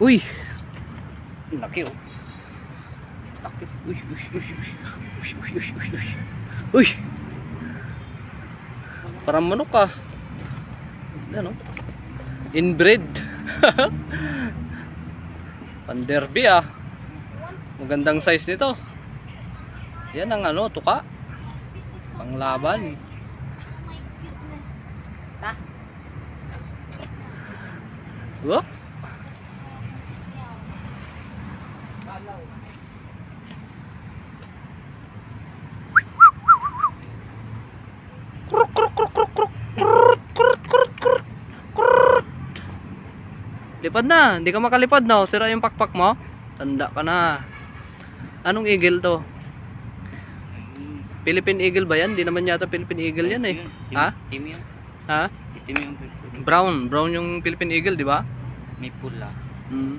Uy! Laki oh. Laki. Uy, uy, uy, uy. Uy, uy, uy, uy, uy. Uy! Parang manok ah. Yan oh. Inbred. Panderby ah. Magandang size nito. Yan ang ano, tuka. Panglaban. Ha? Whoop. Lipad na, hindi ka makalipad na. Sira yung pakpak mo. Tanda ka na. Anong eagle to? Philippine eagle ba yan? Di naman yata Philippine eagle yan eh. Ha? Itim yun. Ha? Itim yung Brown yung Philippine eagle, di ba? may pula. Mm.